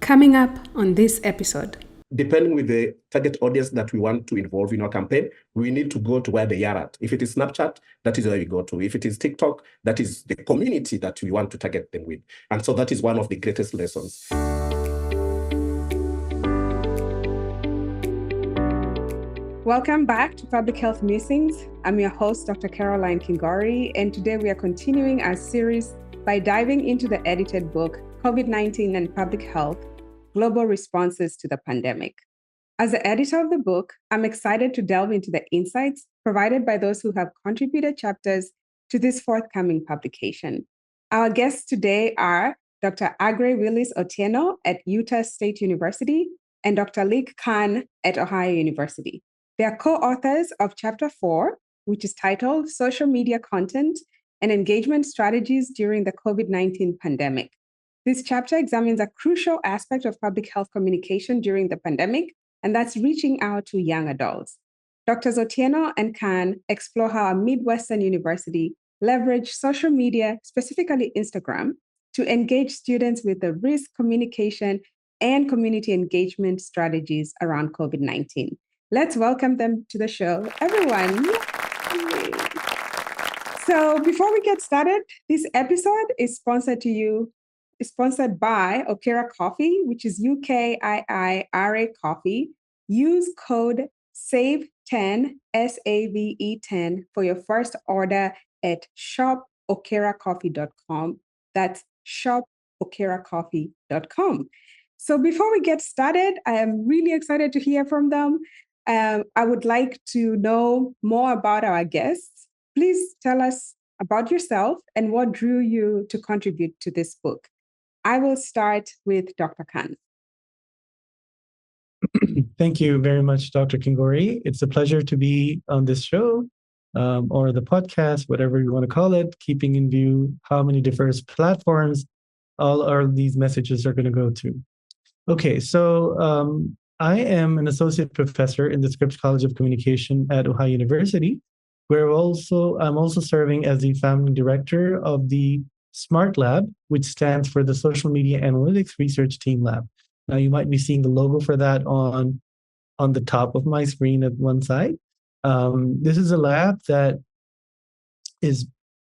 Coming up on this episode. Depending with the target audience that we want to involve in our campaign, we need to go to where they are at. If it is Snapchat, that is where we go to. If it is TikTok, that is the community that we want to target them with. And so that is one of the greatest lessons. Welcome back to Public Health Musings. I'm your host, Dr. Caroline Kingori, and today we are continuing our series by diving into the edited book, COVID-19 and Public Health, Global Responses to the Pandemic. As the editor of the book, I'm excited to delve into the insights provided by those who have contributed chapters to this forthcoming publication. Our guests today are Dr. Aggrey Willis Otieno at Utah State University and Dr. Lik Khan at Ohio University. They are co-authors of Chapter 4, which is titled Social Media Content and Engagement Strategies During the COVID-19 Pandemic. This chapter examines a crucial aspect of public health communication during the pandemic, and that's reaching out to young adults. Drs. Otieno and Khan explore how a Midwestern university leveraged social media, specifically Instagram, to engage students with the risk communication and community engagement strategies around COVID-19. Let's welcome them to the show, everyone. Yay. So before we get started, this episode is sponsored by Okera Coffee, which is UKIIRA Coffee. Use code SAVE10, SAVE10, for your first order at shopokeracoffee.com. That's shopokeracoffee.com. So before we get started, I am really excited to hear from them. I would like to know more about our guests. Please tell us about yourself and what drew you to contribute to this book. I will start with Dr. Khan. Thank you very much, Dr. Kingori. It's a pleasure to be on this show or the podcast, whatever you want to call it, keeping in view how many diverse platforms all of these messages are going to go to. Okay, so I am an associate professor in the Scripps College of Communication at Ohio University, where I'm also serving as the founding director of the SMART Lab, which stands for the Social Media Analytics Research Team Lab. Now, you might be seeing the logo for that on the top of my screen at one side. This is a lab that is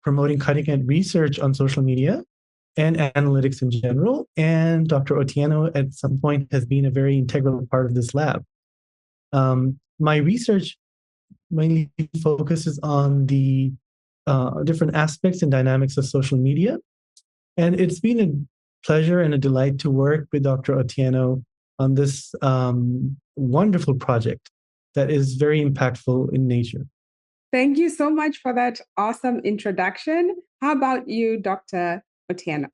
promoting cutting-edge research on social media and analytics in general. And Dr. Otieno, at some point, has been a very integral part of this lab. My research mainly focuses on the different aspects and dynamics of social media. And it's been a pleasure and a delight to work with Dr. Otieno on this wonderful project that is very impactful in nature. Thank you so much for that awesome introduction. How about you, Dr. Otieno?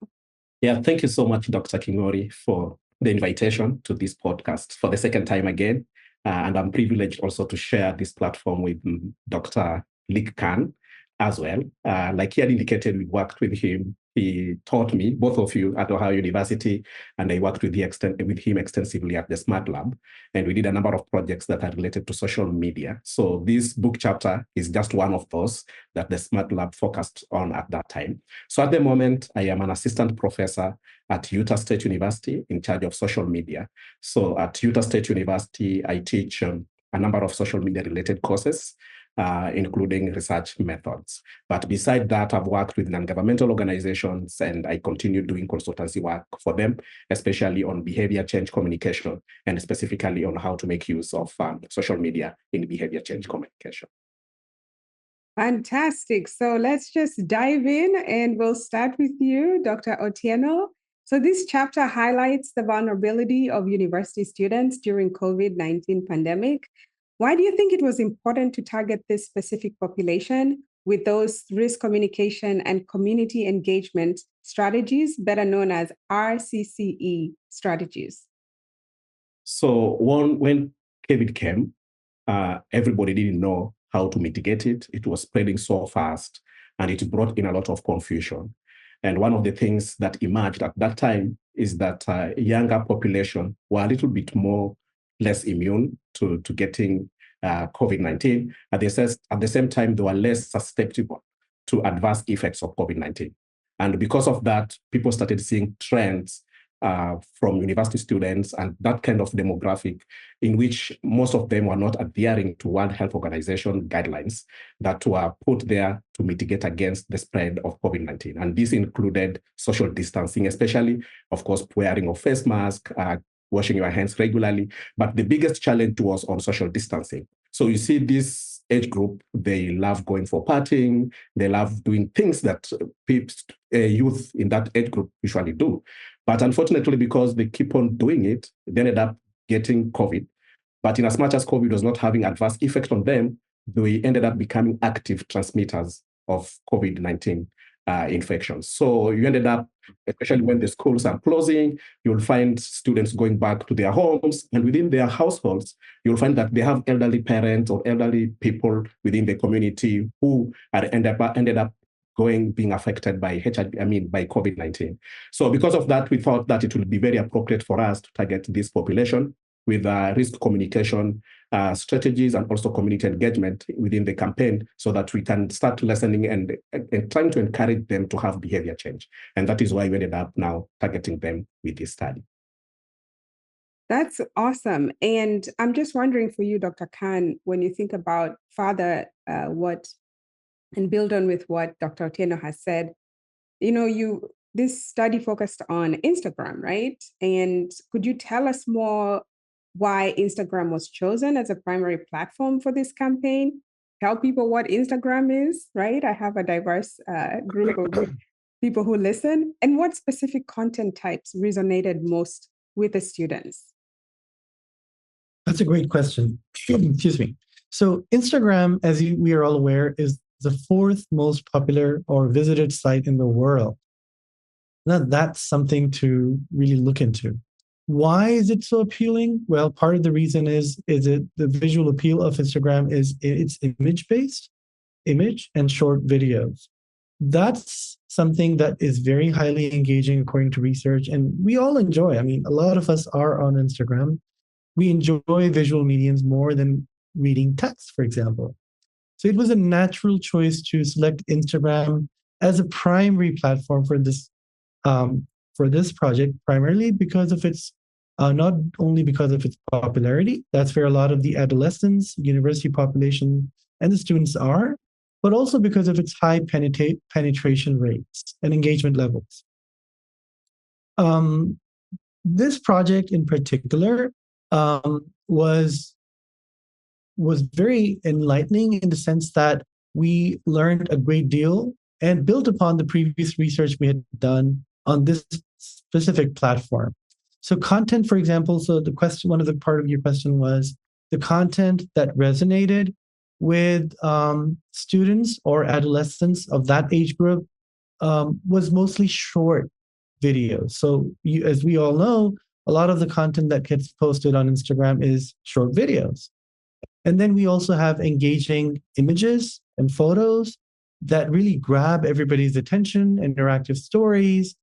Yeah, thank you so much, Dr. Kingori, for the invitation to this podcast for the second time again. And I'm privileged also to share this platform with Dr. Lik Khan as well. Like he had indicated, we worked with him. He taught me, both of you, at Ohio University, and I worked with him extensively at the SMART Lab. And we did a number of projects that are related to social media. So this book chapter is just one of those that the SMART Lab focused on at that time. So at the moment, I am an assistant professor at Utah State University in charge of social media. So at Utah State University, I teach a number of social media related courses, including research methods. But beside that, I've worked with non-governmental organizations and I continue doing consultancy work for them, especially on behavior change communication and specifically on how to make use of social media in behavior change communication. Fantastic. So let's just dive in and we'll start with you, Dr. Otieno. So this chapter highlights the vulnerability of university students during COVID-19 pandemic. Why do you think it was important to target this specific population with those risk communication and community engagement strategies, better known as RCCE strategies? So when COVID came, everybody didn't know how to mitigate it. It was spreading so fast and it brought in a lot of confusion. And one of the things that emerged at that time is that younger population were a little bit less immune to getting COVID-19. At the same time, they were less susceptible to adverse effects of COVID-19. And because of that, people started seeing trends from university students and that kind of demographic in which most of them were not adhering to World Health Organization guidelines that were put there to mitigate against the spread of COVID-19. And this included social distancing, especially, of course, wearing of face mask, washing your hands regularly. But the biggest challenge was on social distancing. So you see this age group, they love going for partying, they love doing things that youth in that age group usually do. But unfortunately, because they keep on doing it, they ended up getting COVID. But in as much as COVID was not having adverse effect on them, they ended up becoming active transmitters of COVID-19 infections. So you ended up, especially when the schools are closing, you'll find students going back to their homes, and within their households, you'll find that they have elderly parents or elderly people within the community who are ended up being affected by by COVID-19. So because of that, we thought that it would be very appropriate for us to target this population with risk communication strategies and also community engagement within the campaign so that we can start listening and trying to encourage them to have behavior change. And that is why we ended up now targeting them with this study. That's awesome. And I'm just wondering for you, Dr. Khan, when you think about further and build on with what Dr. Otieno has said, this study focused on Instagram, right? And could you tell us more why Instagram was chosen as a primary platform for this campaign? Tell people what Instagram is, right? I have a diverse group of people who listen. And what specific content types resonated most with the students? That's a great question. Excuse me. So Instagram, as we are all aware, is the fourth most popular or visited site in the world. Now, that's something to really look into. Why is it so appealing? Well, part of the reason is the visual appeal of Instagram is it's image-based, image and short videos. That's something that is very highly engaging according to research, and we all enjoy. I mean, a lot of us are on Instagram. We enjoy visual mediums more than reading text, for example. So it was a natural choice to select Instagram as a primary platform for this project, primarily because of its, not only because of its popularity, that's where a lot of the adolescents, university population, and the students are, but also because of its high penetration rates and engagement levels. This project in particular was very enlightening in the sense that we learned a great deal and built upon the previous research we had done on this specific platform. So content, for example, so the question, one of the part of your question was the content that resonated with students or adolescents of that age group was mostly short videos. So as we all know, a lot of the content that gets posted on Instagram is short videos. And then we also have engaging images and photos that really grab everybody's attention, interactive stories.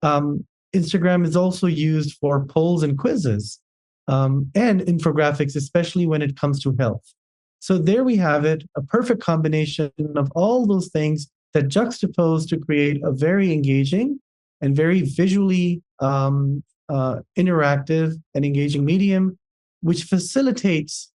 Instagram is also used for polls and quizzes and infographics, especially when it comes to health. So there we have it, a perfect combination of all those things that juxtapose to create a very engaging and very visually interactive and engaging medium, which facilitates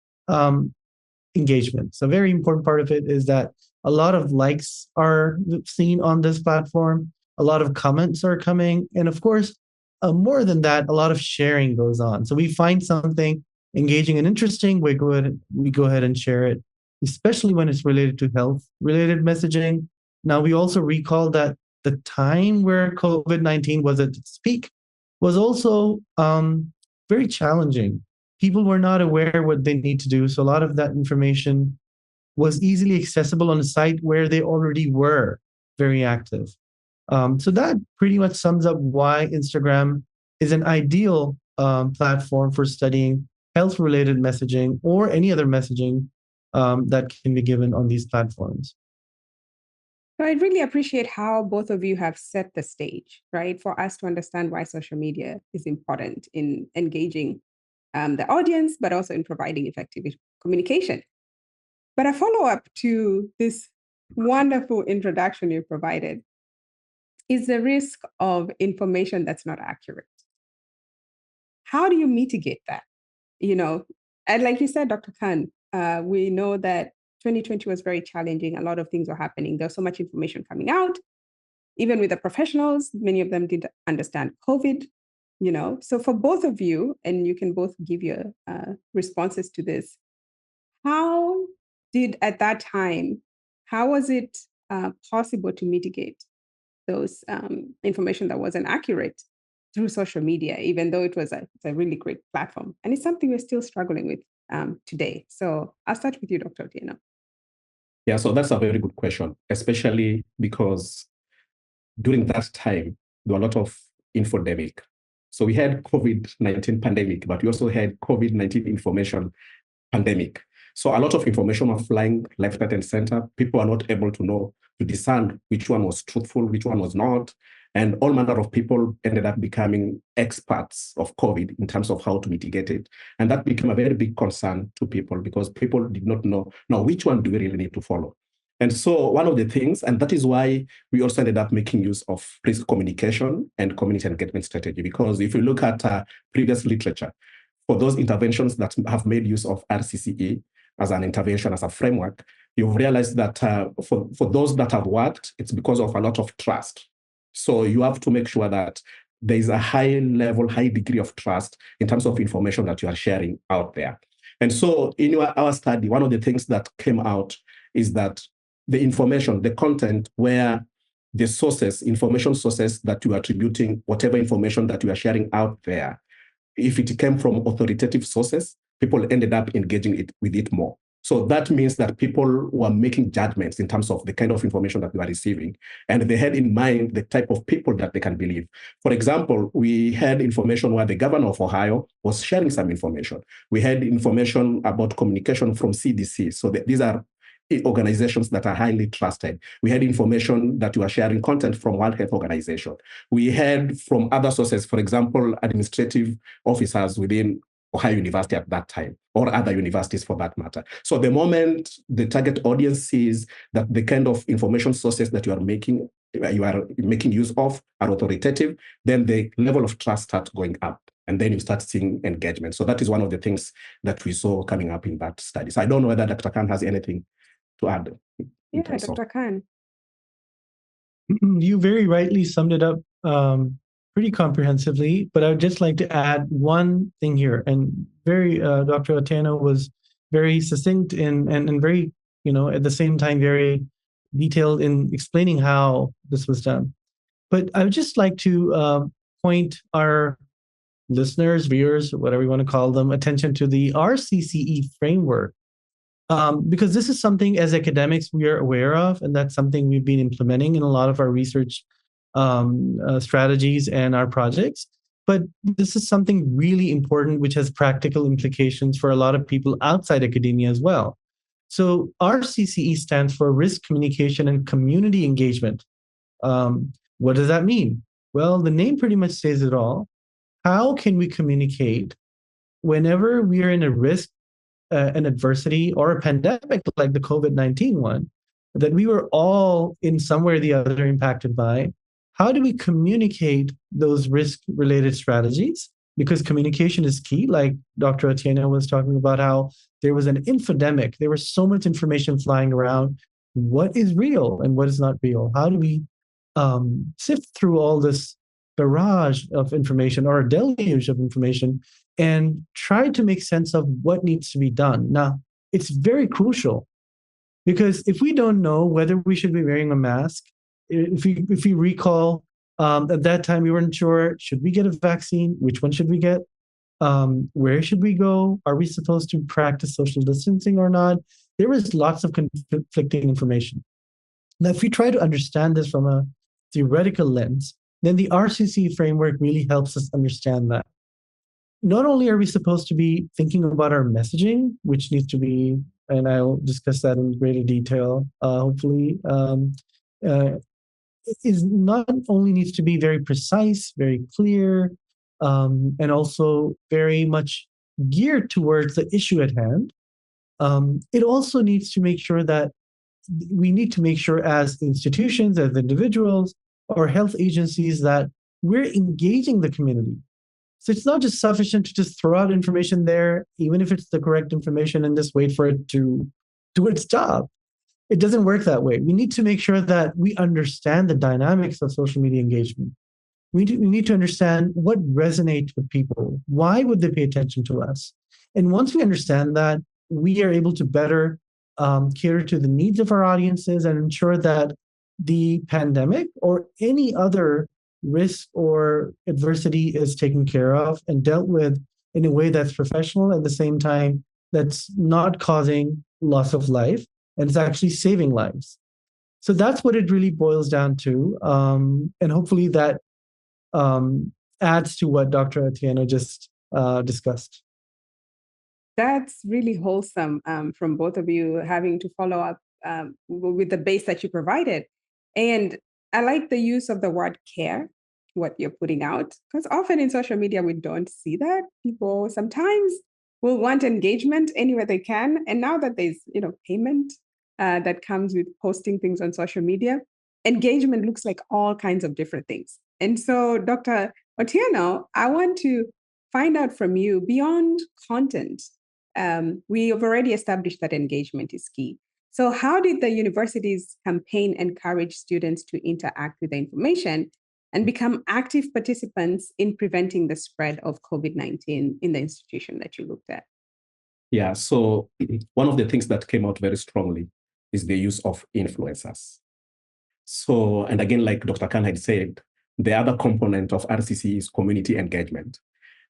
engagement. So a very important part of it is that a lot of likes are seen on this platform, a lot of comments are coming, and of course, more than that, a lot of sharing goes on. So we find something engaging and interesting, we go ahead and share it, especially when it's related to health-related messaging. Now, we also recall that the time where COVID-19 was at its peak was also very challenging. People were not aware what they need to do. So a lot of that information was easily accessible on a site where they already were very active. So that pretty much sums up why Instagram is an ideal platform for studying health-related messaging or any other messaging that can be given on these platforms. So I really appreciate how both of you have set the stage, right, for us to understand why social media is important in engaging the audience, but also in providing effective communication. But a follow-up to this wonderful introduction you provided is the risk of information that's not accurate, how do you mitigate that? And like you said, Dr. Khan, we know that 2020 was very challenging. A lot of things were happening. There's so much information coming out. Even with the professionals, many of them didn't understand COVID, So for both of you, and you can both give your responses to this, how at that time, how was it possible to mitigate those information that wasn't accurate through social media, even though it's a really great platform? And it's something we're still struggling with today. So I'll start with you, Dr. Otieno. Yeah, so that's a very good question, especially because during that time, there were a lot of infodemic. So we had COVID-19 pandemic, but we also had COVID-19 information pandemic. So a lot of information was flying left, right, and center. People are not able to discern which one was truthful, which one was not. And all manner of people ended up becoming experts of COVID in terms of how to mitigate it. And that became a very big concern to people because people did not know, now, which one do we really need to follow? And so one of the things, and that is why we also ended up making use of risk communication and community engagement strategy, because if you look at previous literature, for those interventions that have made use of RCCE as an intervention, as a framework, you've realized that for those that have worked, it's because of a lot of trust. So you have to make sure that there is a high degree of trust in terms of information that you are sharing out there. And so in our study, one of the things that came out is that the information, the content where the information sources that you are attributing, whatever information that you are sharing out there, if it came from authoritative sources, people ended up engaging with it more. So that means that people were making judgments in terms of the kind of information that they were receiving, and they had in mind the type of people that they can believe. For example, we had information where the governor of Ohio was sharing some information. We had information about communication from CDC. So these are organizations that are highly trusted. We had information that you are sharing content from World Health Organization. We had from other sources, for example, administrative officers within Ohio University at that time, or other universities for that matter. So the moment the target audience sees that the kind of information sources that you are making use of are authoritative, then the level of trust starts going up. And then you start seeing engagement. So that is one of the things that we saw coming up in that study. So I don't know whether Dr. Khan has anything to add. Yeah, Dr. Khan. You very rightly summed it up pretty comprehensively, but I would just like to add one thing here. And Dr. Otieno was very succinct and very, at the same time, very detailed in explaining how this was done. But I would just like to point our listeners, viewers, whatever you want to call them, attention to the RCCE framework. Because this is something as academics we are aware of, and that's something we've been implementing in a lot of our research strategies and our projects. But this is something really important, which has practical implications for a lot of people outside academia as well. So RCCE stands for Risk Communication and Community Engagement. What does that mean? Well, the name pretty much says it all. How can we communicate whenever we are in a risk, an adversity, or a pandemic like the COVID-19 one, that we were all in some way or the other impacted by? How do we communicate those risk-related strategies? Because communication is key, like Dr. Otieno was talking about how there was an infodemic. There was so much information flying around. What is real and what is not real? How do we sift through all this barrage of information or a deluge of information and try to make sense of what needs to be done? Now, it's very crucial because if we don't know whether we should be wearing a mask, if we recall, at that time we weren't sure, should we get a vaccine? Which one should we get? Where should we go? Are we supposed to practice social distancing or not? There was lots of conflicting information. Now, if we try to understand this from a theoretical lens, then the RCC framework really helps us understand that. Not only are we supposed to be thinking about our messaging, which needs to be, and I'll discuss that in greater detail, hopefully, is not only needs to be very precise, very clear, and also very much geared towards the issue at hand. It also needs to make sure that we need to make sure as institutions, as individuals, or health agencies that we're engaging the community. So it's not just sufficient to just throw out information there, even if it's the correct information, and just wait for it to do its job. It doesn't work that way. We need to make sure that we understand the dynamics of social media engagement. We need to understand what resonates with people. Why would they pay attention to us? And once we understand that, we are able to better cater to the needs of our audiences and ensure that the pandemic or any other risk or adversity is taken care of and dealt with in a way that's professional, at the same time that's not causing loss of life, and it's actually saving lives. So that's what it really boils down to. And hopefully that adds to what Dr. Atieno just discussed. That's really wholesome from both of you, having to follow up with the base that you provided. And I like the use of the word care, what you're putting out, because often in social media, we don't see that. People sometimes will want engagement anywhere they can. And now that there's, payment that comes with posting things on social media, engagement looks like all kinds of different things. And so, Dr. Otieno, I want to find out from you, beyond content, we have already established that engagement is key. So how did the university's campaign encourage students to interact with the information and become active participants in preventing the spread of COVID-19 in the institution that you looked at? Yeah, so one of the things that came out very strongly is the use of influencers. So, and again, like Dr. Khan had said, the other component of RCC is community engagement.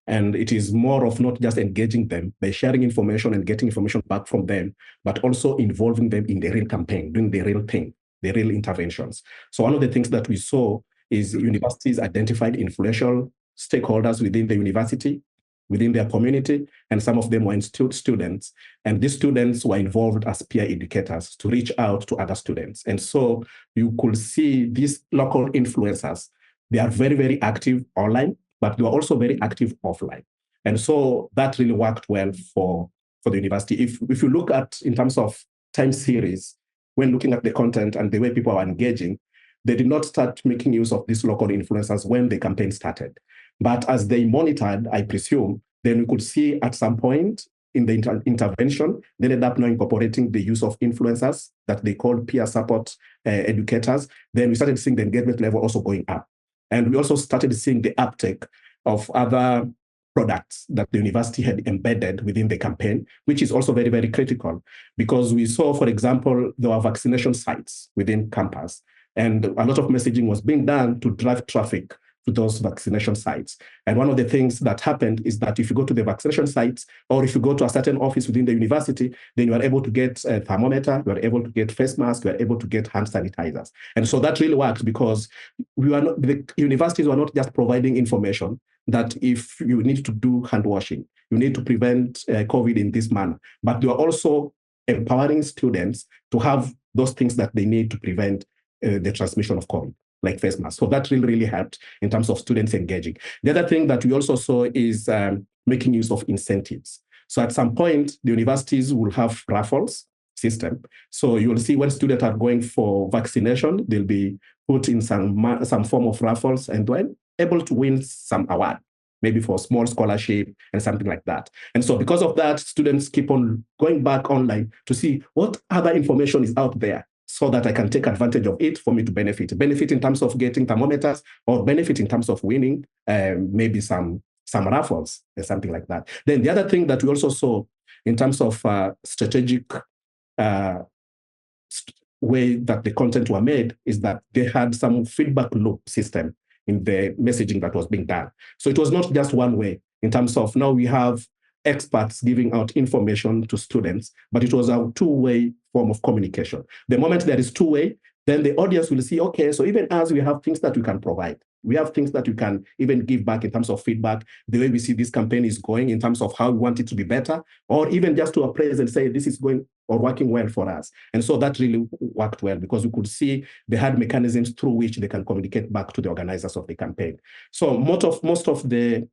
And it is more of not just engaging them by sharing information and getting information back from them, but also involving them in the real campaign, doing the real thing, the real interventions. So one of the things that we saw is universities identified influential stakeholders within the university, within their community, and some of them were students. And these students were involved as peer educators to reach out to other students. And so you could see these local influencers, they are very, very active online, but they were also very active offline. And so that really worked well for the university. If you look at, in terms of time series, when looking at the content and the way people are engaging, they did not start making use of these local influencers when the campaign started. But as they monitored, I presume, then we could see at some point in the intervention, they ended up now incorporating the use of influencers that they called peer support educators. Then we started seeing the engagement level also going up. And we also started seeing the uptake of other products that the university had embedded within the campaign, which is also very, very critical, because we saw, for example, there were vaccination sites within campus, and a lot of messaging was being done to drive traffic to those vaccination sites. And one of the things that happened is that if you go to the vaccination sites, or if you go to a certain office within the university, then you are able to get a thermometer, you are able to get face masks, you are able to get hand sanitizers. And so that really worked, because the universities were not just providing information that if you need to do hand washing, you need to prevent COVID in this manner, but they were also empowering students to have those things that they need to prevent the transmission of COVID, like face masks. So that really, really helped in terms of students engaging. The other thing that we also saw is making use of incentives. So at some point, the universities will have raffles system. So you'll see when students are going for vaccination, they'll be put in some form of raffles, and when able to win some award, maybe for a small scholarship and something like that. And so because of that, students keep on going back online to see what other information is out there, so that I can take advantage of it for me to benefit in terms of getting thermometers, or benefit in terms of winning maybe some raffles or something like that. Then the other thing that we also saw in terms of strategic way that the content were made is that they had some feedback loop system in the messaging that was being done. So it was not just one way in terms of now we have experts giving out information to students, but it was a two-way form of communication. The moment there is two-way, then the audience will see, okay, so even as we have things that we can provide, we have things that we can even give back in terms of feedback, the way we see this campaign is going in terms of how we want it to be better, or even just to appraise and say, this is going or working well for us. And so that really worked well, because we could see they had mechanisms through which they can communicate back to the organizers of the campaign. So most of the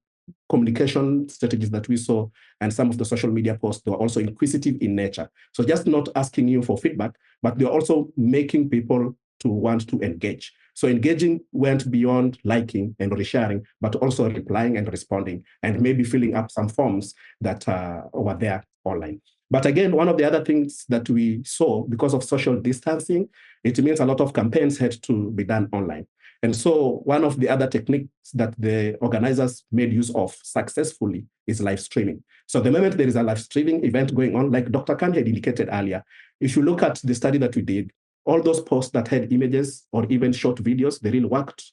communication strategies that we saw and some of the social media posts, they were also inquisitive in nature. So just not asking you for feedback, but they're also making people to want to engage. So engaging went beyond liking and resharing, but also replying and responding, and maybe filling up some forms that were there online. But again, one of the other things that we saw, because of social distancing, it means a lot of campaigns had to be done online. And so one of the other techniques that the organizers made use of successfully is live streaming. So the moment there is a live streaming event going on, like Dr. Khan had indicated earlier, if you look at the study that we did, all those posts that had images or even short videos, they really worked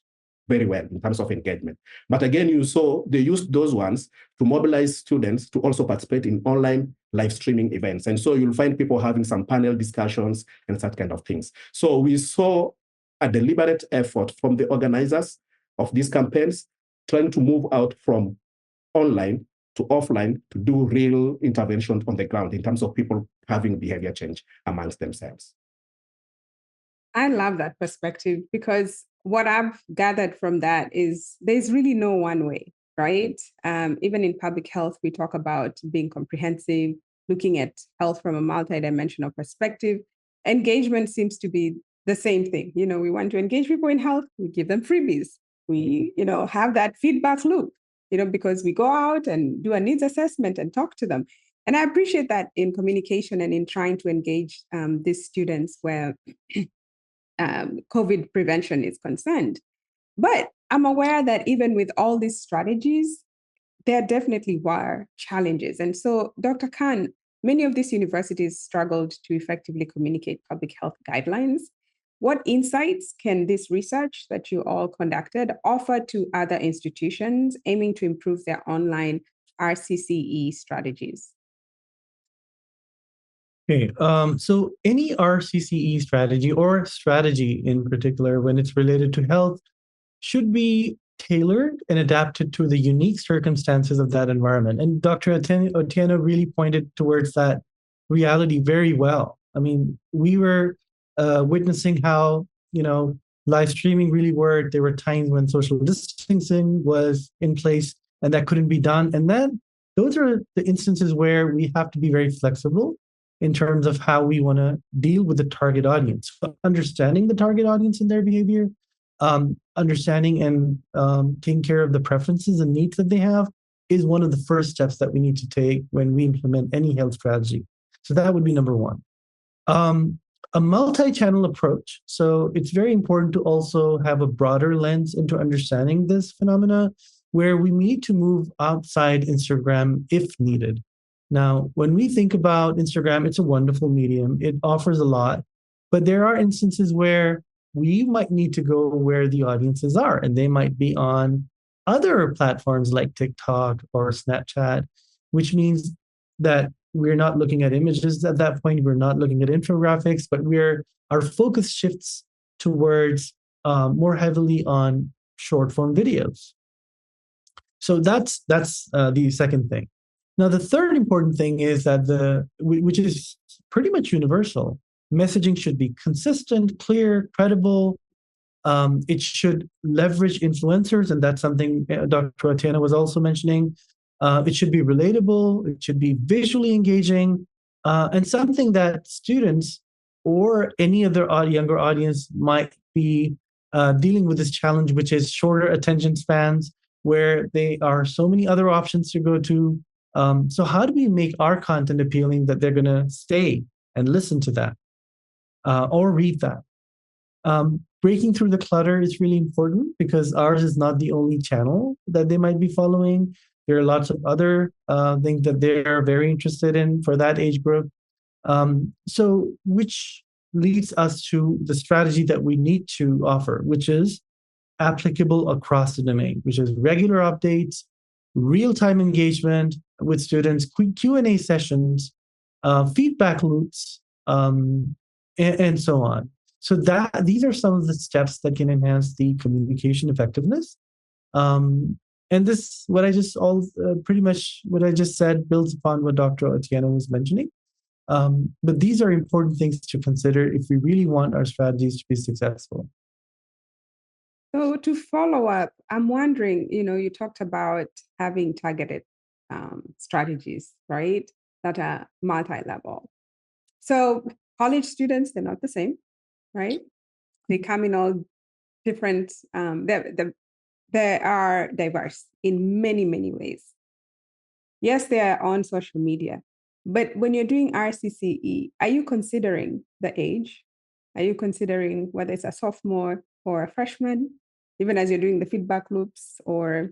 very well in terms of engagement. But again, you saw they used those ones to mobilize students to also participate in online live streaming events. And so you'll find people having some panel discussions and that kind of things. So we saw a deliberate effort from the organizers of these campaigns trying to move out from online to offline to do real intervention on the ground in terms of people having behavior change amongst themselves. I love that perspective, because what I've gathered from that is there's really no one way, right? Even in public health, we talk about being comprehensive, looking at health from a multidimensional perspective. Engagement seems to be the same thing. We want to engage people in health, we give them freebies. We, have that feedback loop, because we go out and do a needs assessment and talk to them. And I appreciate that in communication and in trying to engage these students where COVID prevention is concerned. But I'm aware that even with all these strategies, there definitely were challenges. And so, Dr. Khan, many of these universities struggled to effectively communicate public health guidelines. What insights can this research that you all conducted offer to other institutions aiming to improve their online RCCE strategies? Okay, so any RCCE strategy or strategy in particular, when it's related to health, should be tailored and adapted to the unique circumstances of that environment. And Dr. Otieno really pointed towards that reality very well. I mean, we were witnessing how, live streaming really worked. There were times when social distancing was in place and that couldn't be done. And then those are the instances where we have to be very flexible in terms of how we want to deal with the target audience. So understanding the target audience and their behavior, understanding and taking care of the preferences and needs that they have is one of the first steps that we need to take when we implement any health strategy. So that would be number one. A multi-channel approach. So it's very important to also have a broader lens into understanding this phenomena, where we need to move outside Instagram if needed. Now, when we think about Instagram, it's a wonderful medium. It offers a lot, but there are instances where we might need to go where the audiences are, and they might be on other platforms like TikTok or Snapchat, which means that we're not looking at images at that point. We're not looking at infographics, but our focus shifts towards more heavily on short form videos. So that's the second thing. Now, the third important thing is that which is pretty much universal, messaging should be consistent, clear, credible. It should leverage influencers, and that's something Dr. Otieno was also mentioning. It should be relatable. It should be visually engaging, and something that students or any other younger audience might be dealing with this challenge, which is shorter attention spans, where there are so many other options to go to. So how do we make our content appealing that they're going to stay and listen to that or read that? Breaking through the clutter is really important, because ours is not the only channel that they might be following. There are lots of other things that they're very interested in for that age group. So which leads us to the strategy that we need to offer, which is applicable across the domain, which is regular updates, real-time engagement with students, Q&A sessions, feedback loops, and so on. So these are some of the steps that can enhance the communication effectiveness. And this, pretty much what I just said builds upon what Dr. Otieno was mentioning. But these are important things to consider if we really want our strategies to be successful. So to follow up, I'm wondering, you talked about having targeted strategies, right, that are multi-level. So college students, they're not the same, right? They come in all different, they are diverse in many, many ways. Yes, they are on social media, but when you're doing RCCE, are you considering the age? Are you considering whether it's a sophomore or a freshman? Even as you're doing the feedback loops or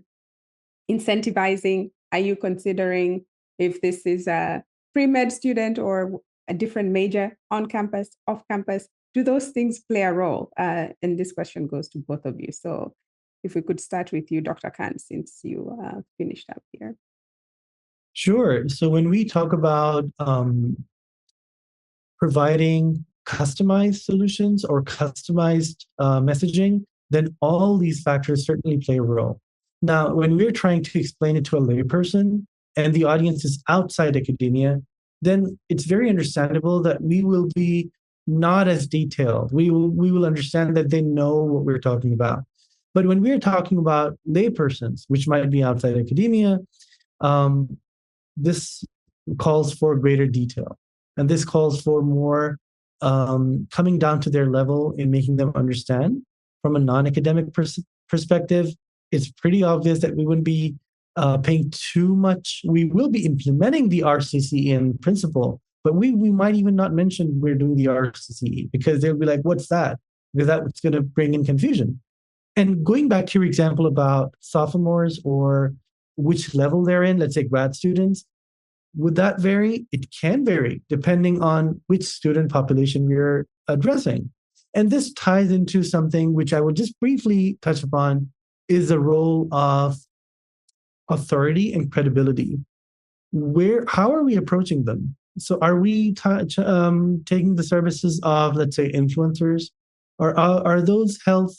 incentivizing, are you considering if this is a pre-med student or a different major, on campus, off campus? Do those things play a role? And this question goes to both of you. So if we could start with you, Dr. Khan, since you finished up here. Sure. So when we talk about providing customized solutions or customized messaging, then all these factors certainly play a role. Now, when we're trying to explain it to a layperson and the audience is outside academia, then it's very understandable that we will be not as detailed. We will understand that they know what we're talking about. But when we're talking about laypersons, which might be outside academia, this calls for greater detail. And this calls for more coming down to their level in making them understand. From a non-academic perspective, it's pretty obvious that we wouldn't be paying too much. We will be implementing the RCCE in principle, but we might even not mention we're doing the RCCE because they'll be like, what's that? Because that's going to bring in confusion. And going back to your example about sophomores or which level they're in, let's say grad students, would that vary? It can vary depending on which student population we're addressing. And this ties into something which I will just briefly touch upon, is the role of authority and credibility. How are we approaching them? So are we taking the services of, let's say, influencers? Or are those health,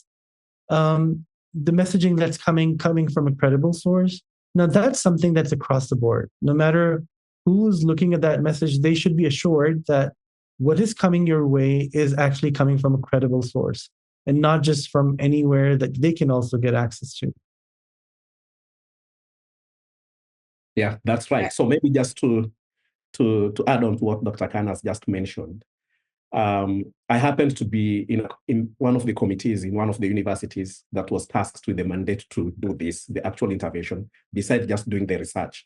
the messaging that's coming from a credible source? Now, that's something that's across the board. No matter who's looking at that message, they should be assured that what is coming your way is actually coming from a credible source and not just from anywhere that they can also get access to. Yeah, that's right. So maybe just to add on to what Dr. Khan has just mentioned, I happened to be in one of the committees in one of the universities that was tasked with the mandate to do this, the actual intervention, besides just doing the research.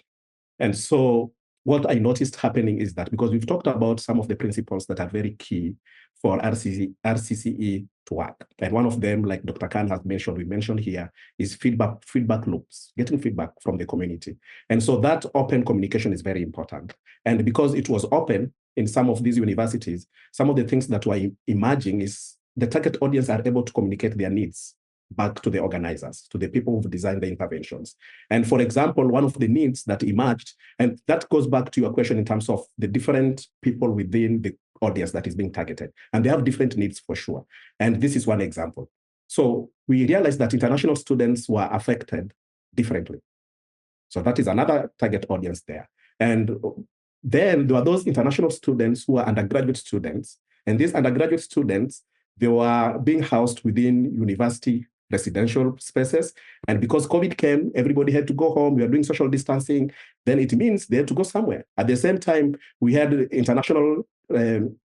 And so what I noticed happening is that because we've talked about some of the principles that are very key for RCCE to work. And one of them, like Dr. Khan has mentioned, we mentioned here, is feedback loops, getting feedback from the community. And so that open communication is very important. And because it was open in some of these universities, some of the things that were emerging is the target audience are able to communicate their needs back to the organizers, to the people who've designed the interventions. And for example, one of the needs that emerged, and that goes back to your question in terms of the different people within the audience that is being targeted. And they have different needs for sure. And this is one example. So we realized that international students were affected differently. So that is another target audience there. And then there were those international students who are undergraduate students. And these undergraduate students, they were being housed within university residential spaces. And because COVID came, everybody had to go home. We are doing social distancing. Then it means they had to go somewhere. At the same time, we had international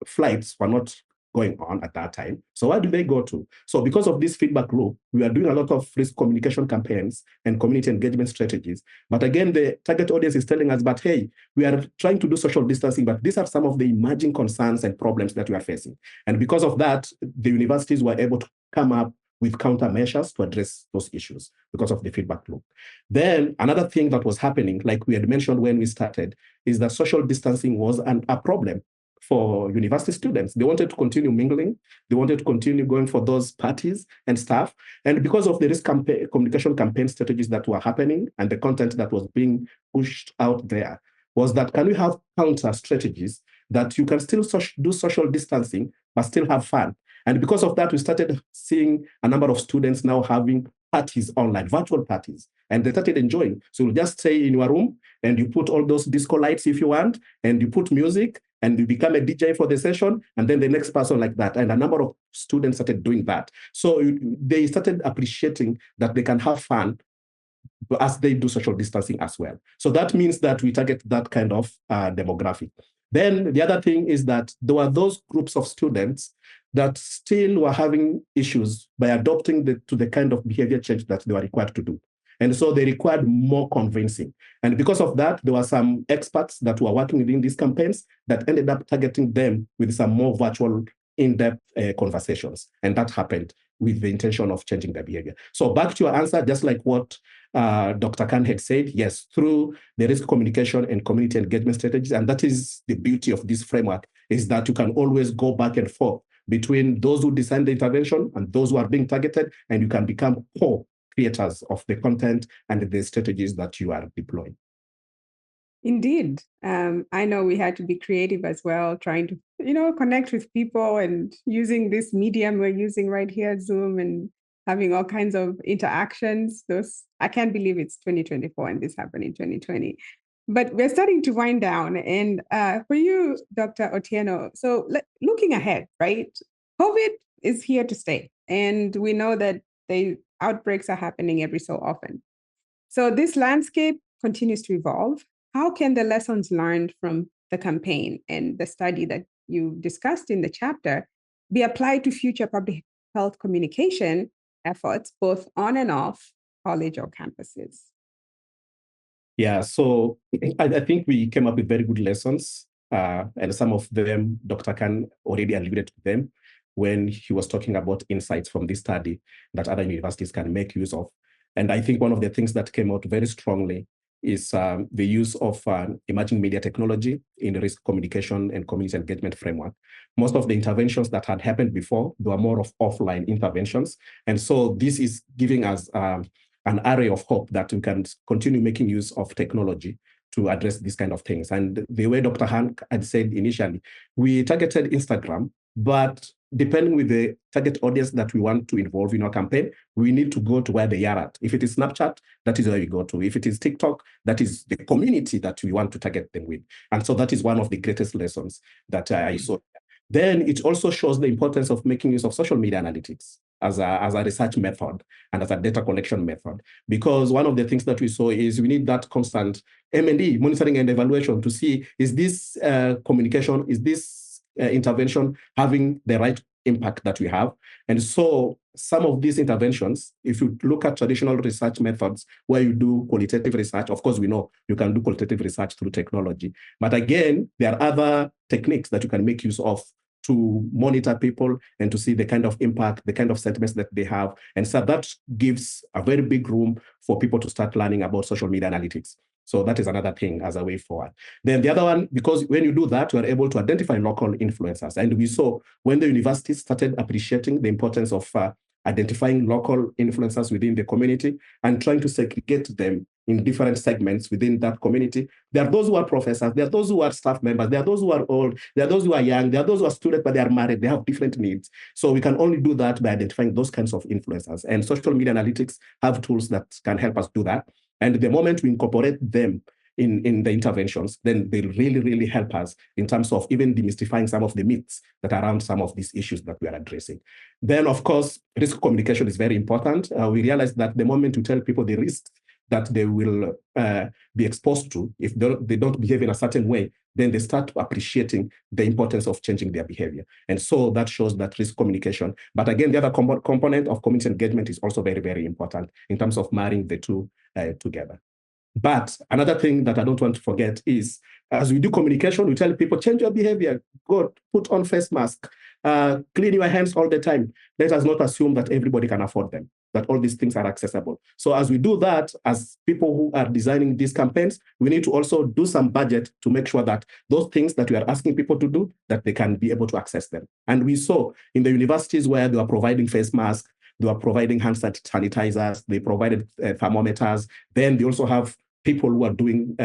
flights were not going on at that time. So where do they go to? So because of this feedback loop, we are doing a lot of risk communication campaigns and community engagement strategies. But again, the target audience is telling us, but hey, we are trying to do social distancing, but these are some of the emerging concerns and problems that we are facing. And because of that, the universities were able to come up with countermeasures to address those issues because of the feedback loop. Then another thing that was happening, like we had mentioned when we started, is that social distancing was a problem for university students. They wanted to continue mingling. They wanted to continue going for those parties and stuff. And because of the risk communication campaign strategies that were happening and the content that was being pushed out there, was that can we have counter strategies that you can still do social distancing, but still have fun? And because of that, we started seeing a number of students now having parties online, virtual parties, and they started enjoying. So you just stay in your room and you put all those disco lights if you want, and you put music and you become a DJ for the session, and then the next person like that. And a number of students started doing that. So they started appreciating that they can have fun as they do social distancing as well. So that means that we target that kind of demographic. Then the other thing is that there were those groups of students that still were having issues by adopting to the kind of behavior change that they were required to do. And so they required more convincing. And because of that, there were some experts that were working within these campaigns that ended up targeting them with some more virtual, in-depth conversations. And that happened with the intention of changing their behavior. So back to your answer, just like what Dr. Khan had said, yes, through the risk communication and community engagement strategies, and that is the beauty of this framework, is that you can always go back and forth between those who design the intervention and those who are being targeted, and you can become co-creators of the content and the strategies that you are deploying. Indeed. I know we had to be creative as well, trying to, connect with people and using this medium we're using right here, Zoom, and having all kinds of interactions. I can't believe it's 2024 and this happened in 2020. But we're starting to wind down. And for you, Dr. Otieno, so looking ahead, right? COVID is here to stay. And we know that the outbreaks are happening every so often. So this landscape continues to evolve. How can the lessons learned from the campaign and the study that you discussed in the chapter be applied to future public health communication efforts, both on and off college or campuses? Yeah, so I think we came up with very good lessons, and some of them, Dr. Khan already alluded to them when he was talking about insights from this study that other universities can make use of. And I think one of the things that came out very strongly is the use of emerging media technology in the risk communication and community engagement framework. Most of the interventions that had happened before, they were more of offline interventions. And so this is giving us an array of hope that we can continue making use of technology to address these kind of things. And the way Dr. Han had said initially, we targeted Instagram, but depending with the target audience that we want to involve in our campaign, we need to go to where they are at. If it is Snapchat, that is where we go to. If it is TikTok, that is the community that we want to target them with. And so that is one of the greatest lessons that I saw. Then it also shows the importance of making use of social media analytics as a research method and as a data collection method. Because one of the things that we saw is we need that constant M&E, monitoring and evaluation, to see, is this communication, is this intervention having the right impact that we have? And so some of these interventions, if you look at traditional research methods where you do qualitative research, of course, we know you can do qualitative research through technology. But again, there are other techniques that you can make use of to monitor people and to see the kind of impact, the kind of sentiments that they have. And so that gives a very big room for people to start learning about social media analytics. So that is another thing as a way forward. Then the other one, because when you do that, you are able to identify local influencers. And we saw when the universities started appreciating the importance of identifying local influencers within the community and trying to segregate them in different segments within that community. There are those who are professors, there are those who are staff members, there are those who are old, there are those who are young, there are those who are students, but they are married, they have different needs. So we can only do that by identifying those kinds of influencers. And social media analytics have tools that can help us do that. And the moment we incorporate them in the interventions, then they'll really, really help us in terms of even demystifying some of the myths that are around some of these issues that we are addressing. Then, of course, risk communication is very important. We realize that the moment we tell people the risks that they will be exposed to, if they don't behave in a certain way, then they start appreciating the importance of changing their behavior. And so that shows that risk communication. But again, the other component of community engagement is also very, very important in terms of marrying the two together. But another thing that I don't want to forget is, as we do communication, we tell people, change your behavior, go put on face mask, clean your hands all the time. Let us not assume that everybody can afford them, that all these things are accessible. So as we do that, as people who are designing these campaigns, we need to also do some budget to make sure that those things that we are asking people to do, that they can be able to access them. And we saw in the universities where they were providing face masks, they were providing hand sanitizers, they provided thermometers. Then they also have people who are doing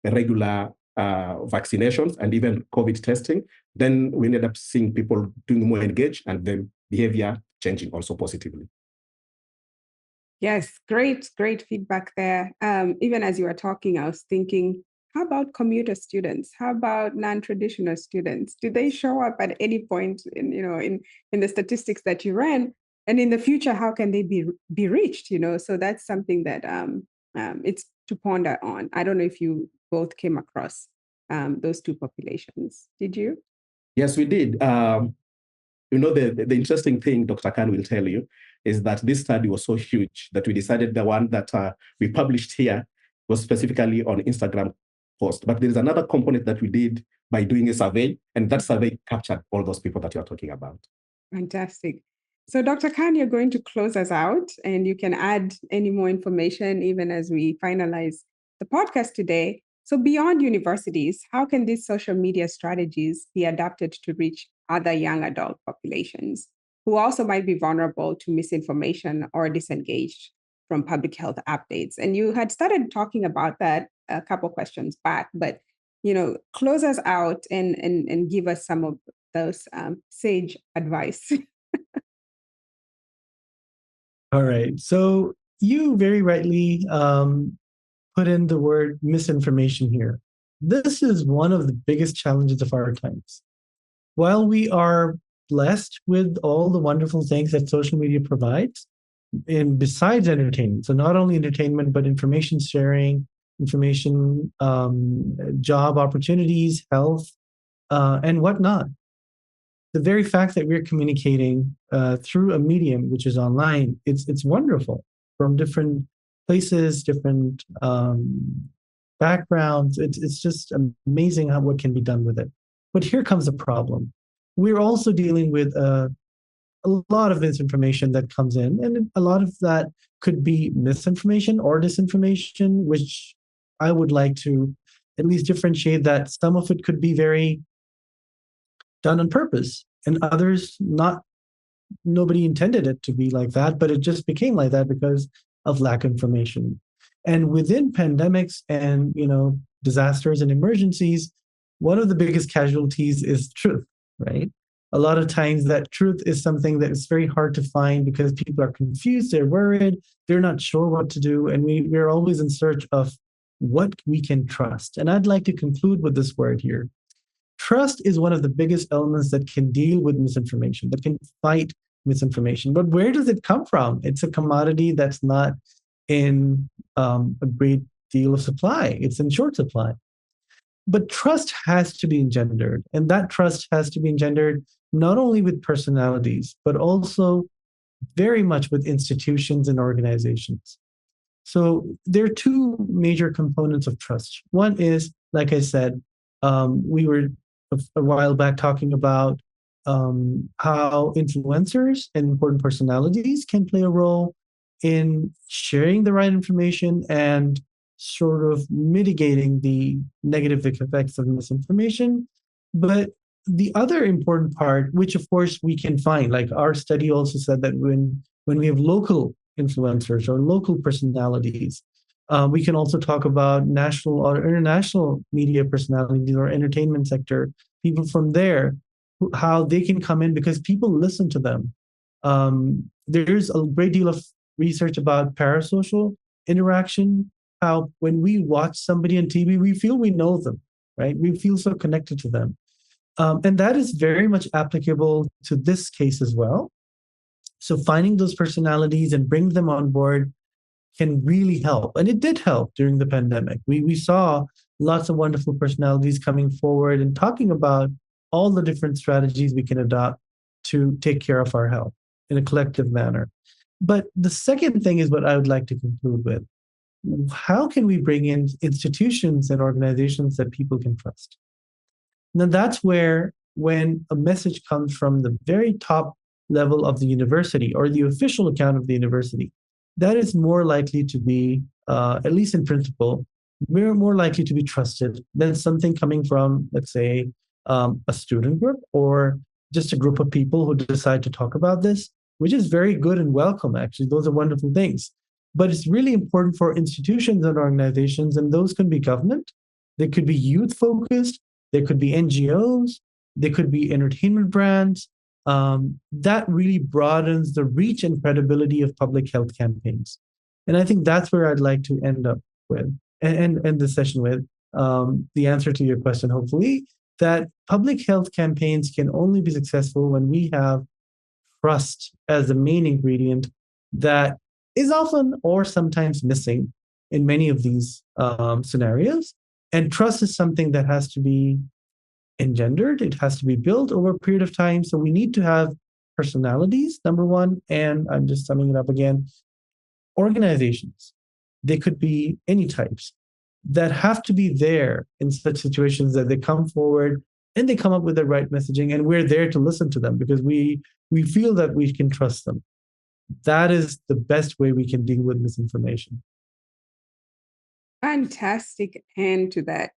regular vaccinations and even COVID testing. Then we ended up seeing people doing more engaged and then behavior changing also positively. Yes, great feedback there. Even as you were talking, I was thinking, how about commuter students? How about non-traditional students? Do they show up at any point in the statistics that you ran? And in the future, how can they be reached? So that's something that it's to ponder on. I don't know if you both came across those two populations. Did you? Yes, we did. the interesting thing Dr. Khan will tell you is that this study was so huge that we decided the one that we published here was specifically on Instagram post. But there's another component that we did by doing a survey, and that survey captured all those people that you're talking about. Fantastic. So, Dr. Khan, you're going to close us out, and you can add any more information even as we finalize the podcast today. So, beyond universities, how can these social media strategies be adapted to reach other young adult populations who also might be vulnerable to misinformation or disengaged from public health updates? And you had started talking about that a couple questions back, but close us out and give us some of those sage advice. All right. So you very rightly put in the word misinformation here. This is one of the biggest challenges of our times. While we are blessed with all the wonderful things that social media provides, and besides entertainment, so not only entertainment, but information sharing, information, job opportunities, health, and whatnot. The very fact that we're communicating through a medium, which is online, it's wonderful from different places, different backgrounds. It's just amazing what can be done with it. But here comes the problem. We're also dealing with a lot of misinformation that comes in, and a lot of that could be misinformation or disinformation, which I would like to at least differentiate that some of it could be very done on purpose, and others not. Nobody intended it to be like that, but it just became like that because of lack of information. And within pandemics and disasters and emergencies, one of the biggest casualties is truth, right? A lot of times that truth is something that is very hard to find because people are confused, they're worried, they're not sure what to do, and we're always in search of what we can trust. And I'd like to conclude with this word here. Trust is one of the biggest elements that can deal with misinformation, that can fight misinformation. But where does it come from? It's a commodity that's not in a great deal of supply. It's in short supply. But trust has to be engendered. And that trust has to be engendered not only with personalities, but also very much with institutions and organizations. So there are two major components of trust. One is, like I said, we were a while back talking about how influencers and important personalities can play a role in sharing the right information and sort of mitigating the negative effects of misinformation. But the other important part, which of course we can find, like our study also said that when we have local influencers or local personalities, we can also talk about national or international media personalities or entertainment sector, people from there, how they can come in because people listen to them. There's a great deal of research about parasocial interaction, how when we watch somebody on TV, we feel we know them, right? We feel so connected to them. And that is very much applicable to this case as well. So finding those personalities and bring them on board can really help. And it did help during the pandemic. We saw lots of wonderful personalities coming forward and talking about all the different strategies we can adopt to take care of our health in a collective manner. But the second thing is what I would like to conclude with. How can we bring in institutions and organizations that people can trust? Now that's where, when a message comes from the very top level of the university or the official account of the university, that is more likely to be, at least in principle, more likely to be trusted than something coming from, let's say, a student group or just a group of people who decide to talk about this, which is very good and welcome, actually. Those are wonderful things. But it's really important for institutions and organizations, and those can be government, they could be youth-focused, they could be NGOs, they could be entertainment brands. That really broadens the reach and credibility of public health campaigns. And I think that's where I'd like to end up with, and end the session with, the answer to your question, hopefully, that public health campaigns can only be successful when we have trust as the main ingredient that is often or sometimes missing in many of these scenarios. And trust is something that has to be engendered. It has to be built over a period of time. So we need to have personalities, number one. And I'm just summing it up again. Organizations, they could be any types, that have to be there in such situations that they come forward and they come up with the right messaging, and we're there to listen to them because we feel that we can trust them. That is the best way we can deal with misinformation. Fantastic end to that.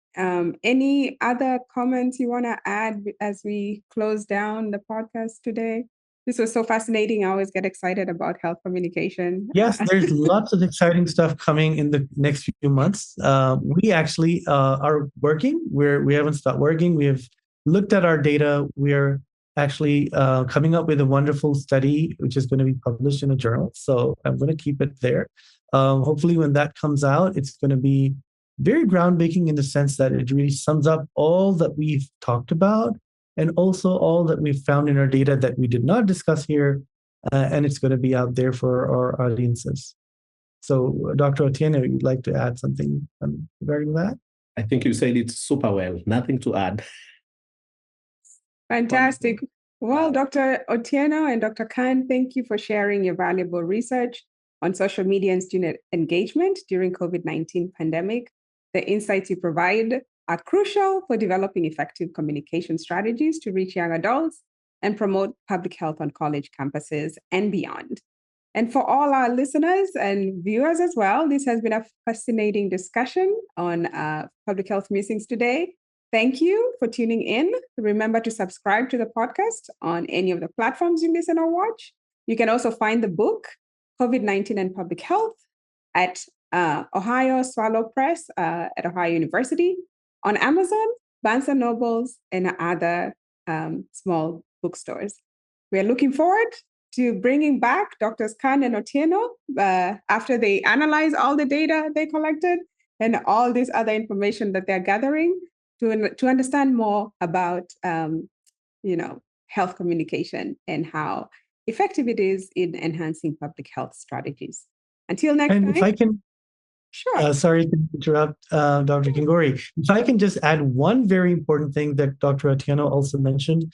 Any other comments you want to add as we close down the podcast today? This was so fascinating. I always get excited about health communication. Yes, there's lots of exciting stuff coming in the next few months. We actually are working. We haven't stopped working. We have looked at our data. We are actually coming up with a wonderful study, which is going to be published in a journal. So I'm going to keep it there. Hopefully, when that comes out, it's going to be very groundbreaking in the sense that it really sums up all that we've talked about and also all that we've found in our data that we did not discuss here. And it's going to be out there for our audiences. So, Dr. Otieno, you'd like to add something regarding that? I think you said it super well. Nothing to add. Fantastic. Well, Dr. Otieno and Dr. Khan, thank you for sharing your valuable research on social media and student engagement during COVID-19 pandemic. The insights you provide are crucial for developing effective communication strategies to reach young adults and promote public health on college campuses and beyond. And for all our listeners and viewers as well, this has been a fascinating discussion on public health musings today. Thank you for tuning in. Remember to subscribe to the podcast on any of the platforms you listen or watch. You can also find the book, COVID-19 and Public Health, at Ohio Swallow Press at Ohio University, on Amazon, Barnes & Nobles, and other small bookstores. We're looking forward to bringing back Drs. Khan and Otieno after they analyze all the data they collected and all this other information that they're gathering to understand more about health communication and how effective it is in enhancing public health strategies. Until next time. If I can, sure. Sorry to interrupt, Dr. Kingori. If I can just add one very important thing that Dr. Otieno also mentioned.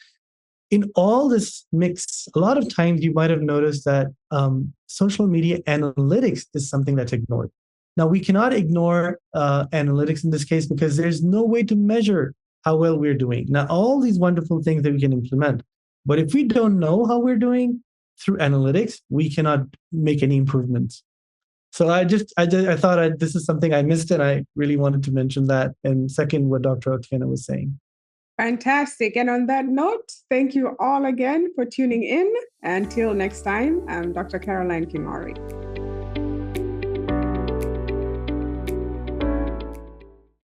In all this mix, a lot of times you might have noticed that social media analytics is something that's ignored. Now, we cannot ignore analytics in this case because there's no way to measure how well we're doing. Now, all these wonderful things that we can implement, but if we don't know how we're doing through analytics, we cannot make any improvements. So I thought this is something I missed, and I really wanted to mention that and second what Dr. Otieno was saying. Fantastic. And on that note, thank you all again for tuning in. Until next time, I'm Dr. Caroline Kingori.